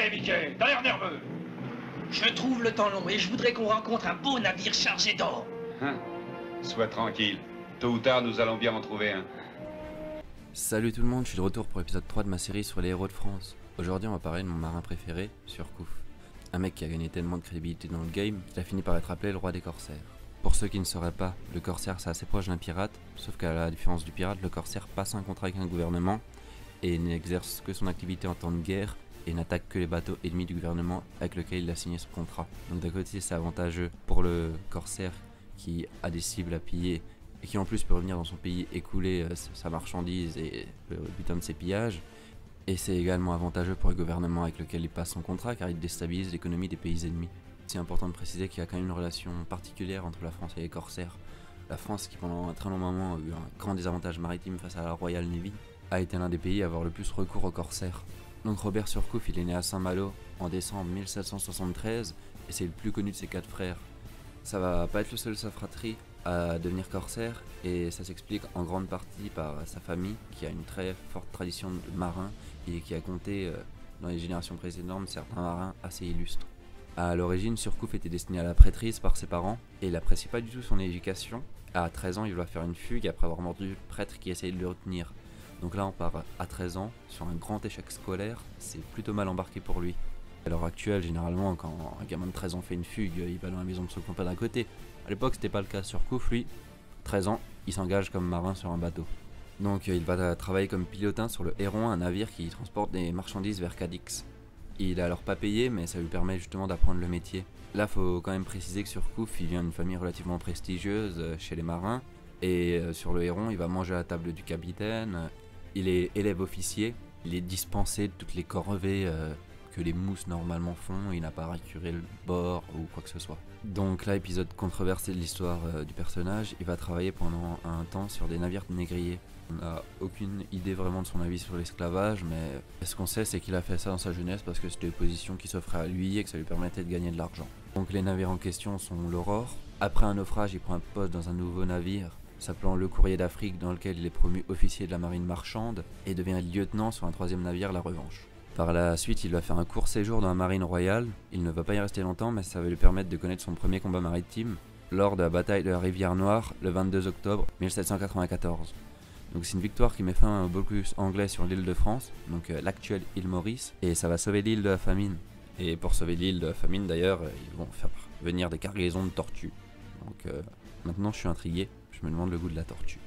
Hé, Mickey, t'as l'air nerveux. Je trouve le temps long et je voudrais qu'on rencontre un beau navire chargé d'or. Hein? Sois tranquille. Tôt ou tard, nous allons bien en trouver un. Salut tout le monde, je suis de retour pour l'épisode 3 de ma série sur les héros de France. Aujourd'hui on va parler de mon marin préféré, Surcouf. Un mec qui a gagné tellement de crédibilité dans le game qu'il a fini par être appelé le roi des corsaires. Pour ceux qui ne sauraient pas, le corsaire c'est assez proche d'un pirate, sauf qu'à la différence du pirate, le corsaire passe un contrat avec un gouvernement et n'exerce que son activité en temps de guerre et n'attaque que les bateaux ennemis du gouvernement avec lequel il a signé son contrat. Donc d'un côté c'est avantageux pour le corsaire qui a des cibles à piller et qui en plus peut revenir dans son pays écouler sa marchandise et le butin de ses pillages. Et c'est également avantageux pour le gouvernement avec lequel il passe son contrat car il déstabilise l'économie des pays ennemis. C'est important de préciser qu'il y a quand même une relation particulière entre la France et les corsaires. La France, qui pendant un très long moment a eu un grand désavantage maritime face à la Royal Navy, a été l'un des pays à avoir le plus recours aux corsaires. Donc Robert Surcouf, il est né à Saint-Malo en décembre 1773 et c'est le plus connu de ses 4 frères. Ça va pas être le seul de sa fratrie à devenir corsaire et ça s'explique en grande partie par sa famille qui a une très forte tradition de marins et qui a compté dans les générations précédentes certains marins assez illustres. À l'origine, Surcouf était destiné à la prêtrise par ses parents et il n'apprécie pas du tout son éducation. À 13 ans, il doit faire une fugue après avoir mordu le prêtre qui essaye de le retenir. Donc là, on part à 13 ans sur un grand échec scolaire, c'est plutôt mal embarqué pour lui. À l'heure actuelle, généralement, quand un gamin de 13 ans fait une fugue, il va dans la maison de son copain d'à côté. À l'époque, c'était pas le cas. Surcouf, lui, 13 ans, il s'engage comme marin sur un bateau. Donc il va travailler comme pilotin sur le Héron, un navire qui transporte des marchandises vers Cadix. Il est alors pas payé, mais ça lui permet justement d'apprendre le métier. Là, faut quand même préciser que Surcouf, il vient d'une famille relativement prestigieuse chez les marins. Et sur le Héron, il va manger à la table du capitaine. Il est élève officier. Il est dispensé de toutes les corvées que les mousses normalement font. Il n'a pas à récurer le bord ou quoi que ce soit. Donc là, épisode controversé de l'histoire du personnage. Il va travailler pendant un temps sur des navires négriers. On n'a aucune idée vraiment de son avis sur l'esclavage, mais ce qu'on sait c'est qu'il a fait ça dans sa jeunesse parce que c'était une position qui s'offrait à lui et que ça lui permettait de gagner de l'argent. Donc les navires en question sont l'Aurore. Après un naufrage, il prend un poste dans un nouveau navire s'appelant le Courrier d'Afrique dans lequel il est promu officier de la marine marchande et devient lieutenant sur un troisième navire, la Revanche. Par la suite, il va faire un court séjour dans la marine royale. Il ne va pas y rester longtemps, mais ça va lui permettre de connaître son premier combat maritime lors de la bataille de la Rivière Noire le 22 octobre 1794. Donc c'est une victoire qui met fin au blocus anglais sur l'île de France, donc l'actuelle île Maurice, et ça va sauver l'île de la famine. Et pour sauver l'île de la famine d'ailleurs, ils vont faire venir des cargaisons de tortues. Donc maintenant je suis intrigué, je me demande le goût de la tortue.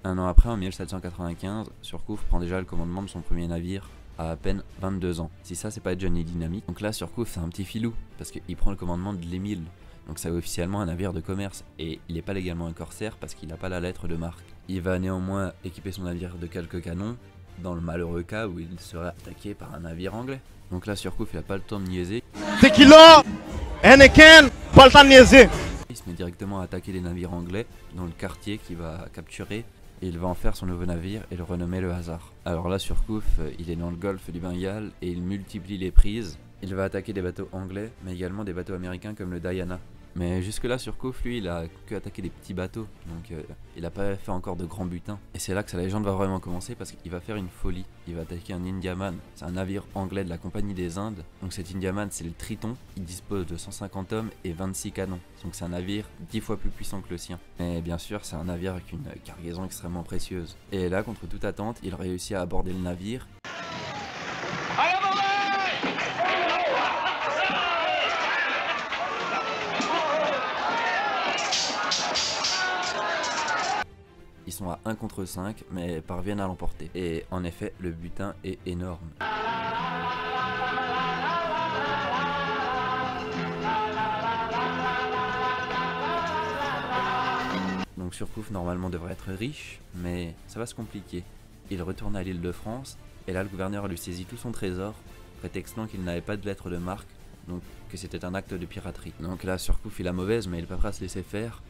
Un an après, en 1795, Surcouf prend déjà le commandement de son premier navire à peine 22 ans. Si ça c'est pas Johnny Dynamique, donc là Surcouf c'est un petit filou, parce qu'il prend le commandement de l'Émile. Donc c'est officiellement un navire de commerce et il n'est pas légalement un corsaire parce qu'il n'a pas la lettre de marque. Il va néanmoins équiper son navire de quelques canons dans le malheureux cas où il serait attaqué par un navire anglais. Donc là Surcouf il n'a pas le temps de niaiser. Tequila, Heineken, pas le temps de niaiser. Il se met directement à attaquer les navires anglais dans le quartier qu'il va capturer et il va en faire son nouveau navire et le renommer le Hasard. Alors là Surcouf il est dans le golfe du Bengale et il multiplie les prises. Il va attaquer des bateaux anglais mais également des bateaux américains comme le Diana. Mais jusque là Surcouf lui il a que attaqué des petits bateaux, donc il a pas fait encore de grands butins. Et c'est là que sa légende va vraiment commencer parce qu'il va faire une folie. Il va attaquer un Indiaman, c'est un navire anglais de la Compagnie des Indes. Donc cet Indiaman c'est le Triton, il dispose de 150 hommes et 26 canons. Donc c'est un navire 10 fois plus puissant que le sien. Mais bien sûr c'est un navire avec une cargaison extrêmement précieuse. Et là contre toute attente il réussit à aborder le navire. Ils sont à 1 contre 5 mais parviennent à l'emporter. Et en effet le butin est énorme. Donc Surcouf normalement devrait être riche, mais ça va se compliquer. Il retourne à l'île de France et là le gouverneur lui saisit tout son trésor, prétextant qu'il n'avait pas de lettre de marque, donc que c'était un acte de piraterie. Donc là Surcouf il a mauvaise mais il ne peut pas se laisser faire.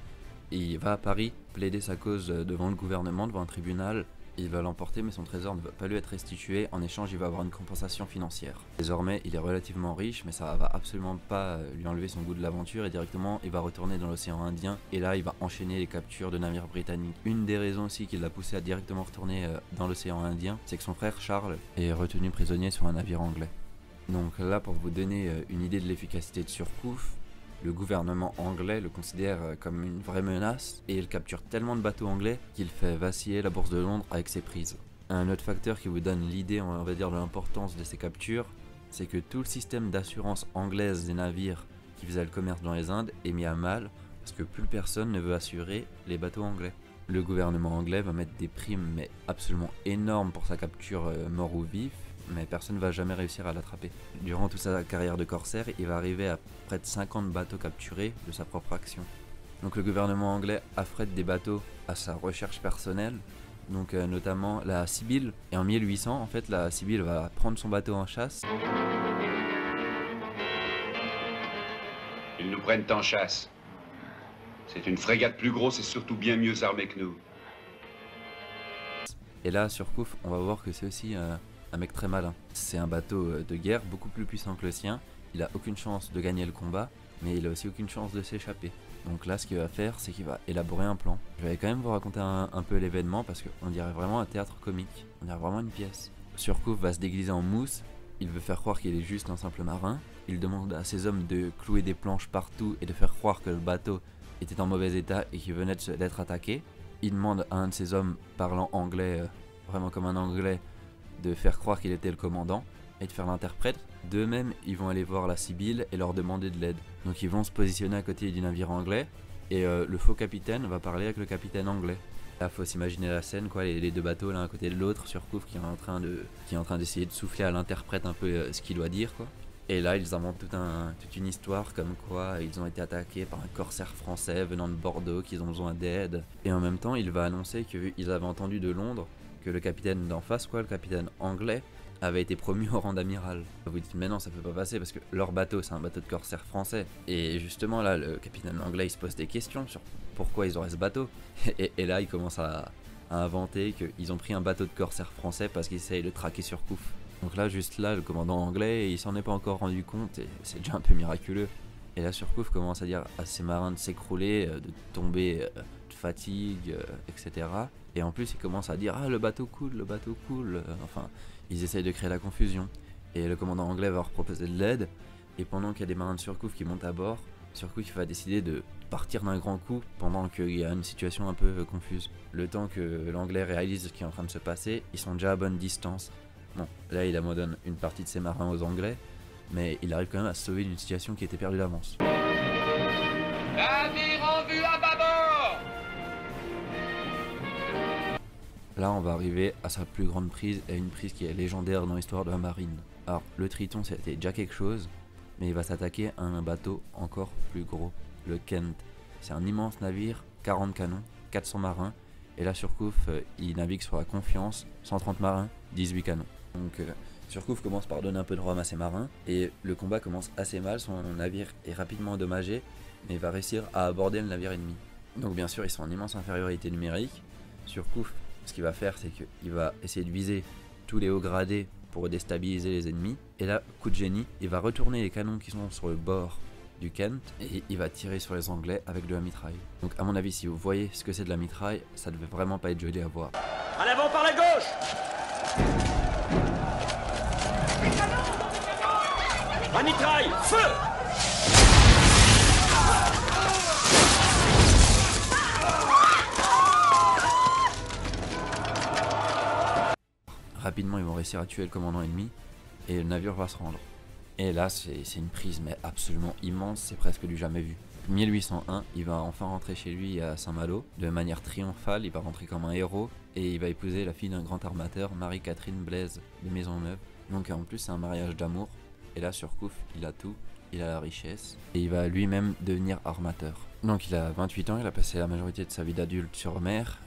Il va à Paris plaider sa cause devant le gouvernement, devant un tribunal. Il va l'emporter mais son trésor ne va pas lui être restitué. En échange il va avoir une compensation financière. Désormais il est relativement riche mais ça va absolument pas lui enlever son goût de l'aventure. Et directement il va retourner dans l'océan Indien. Et là il va enchaîner les captures de navires britanniques. Une des raisons aussi qui l'a poussé à directement retourner dans l'océan Indien, c'est que son frère Charles est retenu prisonnier sur un navire anglais. Donc là, pour vous donner une idée de l'efficacité de Surcouf, le gouvernement anglais le considère comme une vraie menace et il capture tellement de bateaux anglais qu'il fait vaciller la bourse de Londres avec ses prises. Un autre facteur qui vous donne l'idée, on va dire, de l'importance de ces captures, c'est que tout le système d'assurance anglaise des navires qui faisaient le commerce dans les Indes est mis à mal parce que plus personne ne veut assurer les bateaux anglais. Le gouvernement anglais va mettre des primes mais absolument énormes pour sa capture mort ou vif, mais personne ne va jamais réussir à l'attraper. Durant toute sa carrière de corsaire, il va arriver à près de 50 bateaux capturés de sa propre action. Donc le gouvernement anglais affrète des bateaux à sa recherche personnelle, donc notamment la Sibylle. Et en 1800, en fait, la Sibylle va prendre son bateau en chasse. Ils nous prennent en chasse. C'est une frégate plus grosse et surtout bien mieux armée que nous. Et là, Surcouf, on va voir que c'est aussi un mec très malin. C'est un bateau de guerre beaucoup plus puissant que le sien. Il a aucune chance de gagner le combat, mais il a aussi aucune chance de s'échapper. Donc là, ce qu'il va faire, c'est qu'il va élaborer un plan. Je vais quand même vous raconter un peu l'événement parce qu'on dirait vraiment un théâtre comique. On dirait vraiment une pièce. Surcouf va se déguiser en mousse. Il veut faire croire qu'il est juste un simple marin. Il demande à ses hommes de clouer des planches partout et de faire croire que le bateau était en mauvais état et qu'il venait d'être attaqué. Il demande à un de ses hommes parlant anglais, vraiment comme un anglais, de faire croire qu'il était le commandant et de faire l'interprète. D'eux-mêmes, ils vont aller voir la Sibylle et leur demander de l'aide. Donc ils vont se positionner à côté du navire anglais et le faux capitaine va parler avec le capitaine anglais. Là, faut s'imaginer la scène, quoi, les deux bateaux l'un à côté de l'autre, Surcouf qui est en train d'essayer de souffler à l'interprète un peu ce qu'il doit dire, quoi. Et là, ils inventent toute une histoire comme quoi ils ont été attaqués par un corsaire français venant de Bordeaux, qu'ils ont besoin d'aide. Et en même temps, il va annoncer qu'ils avaient entendu de Londres que le capitaine d'en face, quoi, le capitaine anglais, avait été promu au rang d'amiral. Vous dites, mais non, ça peut pas passer parce que leur bateau, c'est un bateau de corsaire français. Et justement, là, le capitaine anglais, il se pose des questions sur pourquoi ils auraient ce bateau. Et là, il commence à inventer qu'ils ont pris un bateau de corsaire français parce qu'ils essayent de traquer Surcouf. Donc là, juste là, le commandant anglais, il s'en est pas encore rendu compte et c'est déjà un peu miraculeux. Et là, Surcouf commence à dire à ses marins de s'écrouler, de tomber de fatigue, etc. Et en plus, il commence à dire « Ah, le bateau coule, le bateau coule !» Enfin, ils essayent de créer la confusion. Et le commandant anglais va leur proposer de l'aide. Et pendant qu'il y a des marins de Surcouf qui montent à bord, Surcouf va décider de partir d'un grand coup pendant qu'il y a une situation un peu confuse. Le temps que l'anglais réalise ce qui est en train de se passer, ils sont déjà à bonne distance. Bon, là il abandonne une partie de ses marins aux Anglais, mais il arrive quand même à se sauver d'une situation qui était perdue d'avance. Navire en vue à bâbord! Là on va arriver à sa plus grande prise, et une prise qui est légendaire dans l'histoire de la marine. Alors le Triton c'était déjà quelque chose, mais il va s'attaquer à un bateau encore plus gros, le Kent. C'est un immense navire, 40 canons, 400 marins, et là Surcouf il navigue sur la Confiance, 130 marins, 18 canons. Donc Surcouf commence par donner un peu de rhum à ses marins et le combat commence assez mal, son navire est rapidement endommagé mais il va réussir à aborder le navire ennemi. Donc bien sûr ils sont en immense infériorité numérique. Surcouf, ce qu'il va faire c'est qu'il va essayer de viser tous les hauts gradés pour déstabiliser les ennemis et là, coup de génie, il va retourner les canons qui sont sur le bord du Kent et il va tirer sur les Anglais avec de la mitraille. Donc à mon avis si vous voyez ce que c'est de la mitraille, ça devait vraiment pas être joli à voir. En avant par la gauche! À mitraille, feu! Rapidement ils vont réussir à tuer le commandant ennemi et le navire va se rendre. Et là c'est une prise mais absolument immense, c'est presque du jamais vu. 1801, il va enfin rentrer chez lui à Saint-Malo de manière triomphale, il va rentrer comme un héros et il va épouser la fille d'un grand armateur, Marie-Catherine Blaise de Maisonneuve. Donc en plus c'est un mariage d'amour et là Surcouf il a tout, il a la richesse et il va lui-même devenir armateur. Donc il a 28 ans, il a passé la majorité de sa vie d'adulte sur mer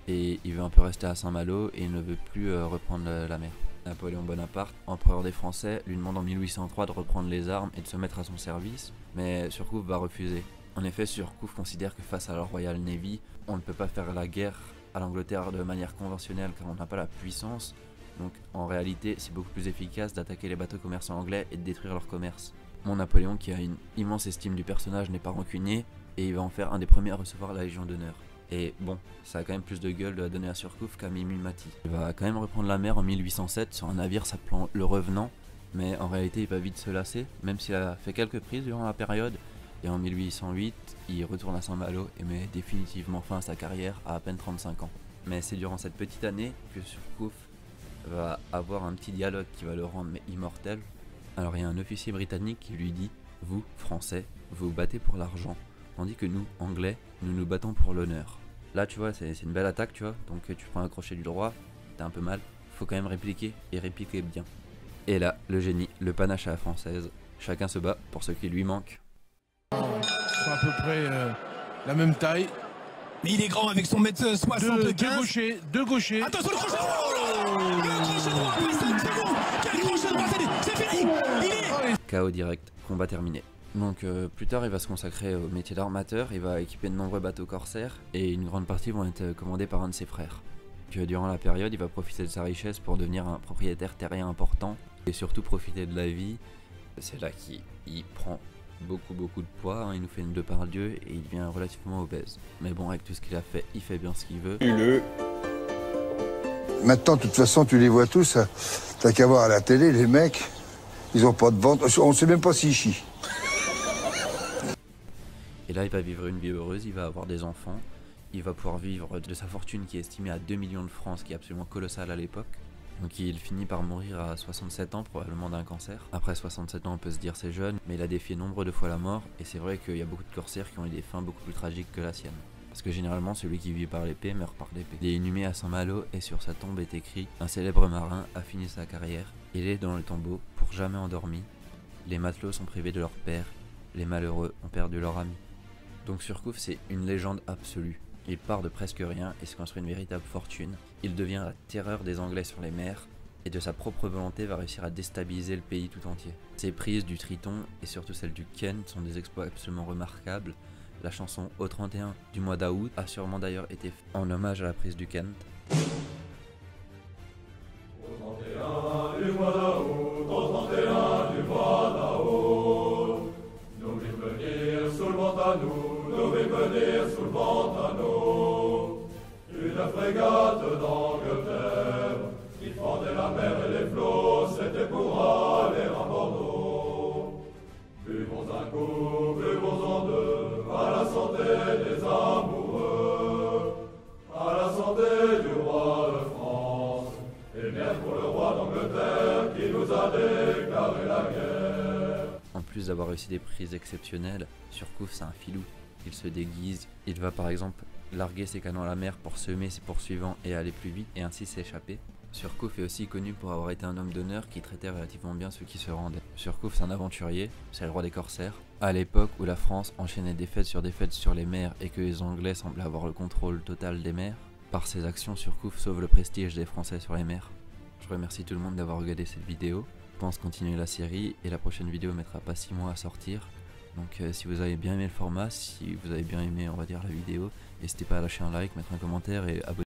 et il veut un peu rester à Saint-Malo et il ne veut plus reprendre la mer. Napoléon Bonaparte, empereur des Français, lui demande en 1803 de reprendre les armes et de se mettre à son service, mais Surcouf va refuser. En effet, Surcouf considère que face à la Royal Navy, on ne peut pas faire la guerre à l'Angleterre de manière conventionnelle car on n'a pas la puissance, donc en réalité c'est beaucoup plus efficace d'attaquer les bateaux commerçants anglais et de détruire leur commerce. Mon Napoléon, qui a une immense estime du personnage, n'est pas rancunier et il va en faire un des premiers à recevoir la Légion d'honneur. Et bon, ça a quand même plus de gueule de la donner à Surcouf qu'à Mimulmati. Il va quand même reprendre la mer en 1807 sur un navire s'appelant le Revenant Mais en réalité, il va vite se lasser, même s'il a fait quelques prises durant la période. Et en 1808, il retourne à Saint-Malo et met définitivement fin à sa carrière à peine 35 ans. Mais c'est durant cette petite année que Surcouf va avoir un petit dialogue qui va le rendre immortel. Alors il y a un officier britannique qui lui dit « Vous, Français, vous vous battez pour l'argent, tandis que nous, Anglais, nous nous battons pour l'honneur. » Là tu vois, c'est une belle attaque, tu vois, donc tu prends un crochet du droit, t'as un peu mal, faut quand même répliquer et répliquer bien. Et là, le génie, le panache à la française, chacun se bat pour ce qui lui manque. Ils sont à peu près la même taille. Mais il est grand avec son mètre 75. Deux gauchers. Attention le crochet droit. Le crochet droit après 5 secondes. Quel crochet droit, c'est fini. Il est... KO direct, combat terminé. Donc plus tard il va se consacrer au métier d'armateur, il va équiper de nombreux bateaux corsaires et une grande partie vont être commandés par un de ses frères. Donc, durant la période il va profiter de sa richesse pour devenir un propriétaire terrien important et surtout profiter de la vie. C'est là qu'il prend beaucoup de poids, hein. Il nous fait une Depardieu et il devient relativement obèse. Mais bon, avec tout ce qu'il a fait, il fait bien ce qu'il veut. Maintenant, de toute façon, tu les vois tous, t'as qu'à voir à la télé, les mecs, ils ont pas de ventre, on sait même pas s'ils chient. Et là, il va vivre une vie heureuse, il va avoir des enfants, il va pouvoir vivre de sa fortune qui est estimée à 2 millions de francs, ce qui est absolument colossal à l'époque. Donc il finit par mourir à 67 ans, probablement d'un cancer. Après 67 ans, on peut se dire c'est jeune, mais il a défié nombre de fois la mort, et c'est vrai qu'il y a beaucoup de corsaires qui ont eu des fins beaucoup plus tragiques que la sienne. Parce que généralement, celui qui vit par l'épée meurt par l'épée. Il est inhumé à Saint-Malo, et sur sa tombe est écrit « Un célèbre marin a fini sa carrière, il est dans le tombeau, pour jamais endormi. Les matelots sont privés de leur père, les malheureux ont perdu leur ami. » Donc Surcouf, c'est une légende absolue. Il part de presque rien et se construit une véritable fortune. Il devient la terreur des Anglais sur les mers et de sa propre volonté va réussir à déstabiliser le pays tout entier. Ses prises du Triton et surtout celles du Kent sont des exploits absolument remarquables. La chanson Au 31 du mois d'août a sûrement d'ailleurs été faite en hommage à la prise du Kent. Au 31 du mois d'août, au 31 du mois d'août, nous vîmes venir sous le vent à nous vîmes venir sous le vent à nous. Une frégate d'Angleterre qui fendait la mer et les flots, c'était pour aller à Bordeaux. Buvons un coup, buvons-en deux, à la santé des amoureux, à la santé du roi de France, et bien pour le roi d'Angleterre qui nous a déclaré la guerre. En plus d'avoir réussi des prises exceptionnelles, Surcouf c'est un filou. Il se déguise, il va par exemple larguer ses canons à la mer pour semer ses poursuivants et aller plus vite et ainsi s'échapper. Surcouf est aussi connu pour avoir été un homme d'honneur qui traitait relativement bien ceux qui se rendaient. Surcouf c'est un aventurier, c'est le roi des corsaires. À l'époque où la France enchaînait défaites sur les mers et que les Anglais semblaient avoir le contrôle total des mers, par ses actions Surcouf sauve le prestige des Français sur les mers. Je remercie tout le monde d'avoir regardé cette vidéo. Je pense continuer la série et la prochaine vidéo mettra pas 6 mois à sortir. Donc si vous avez bien aimé le format, si vous avez bien aimé on va dire la vidéo, n'hésitez pas à lâcher un like, mettre un commentaire et abonner.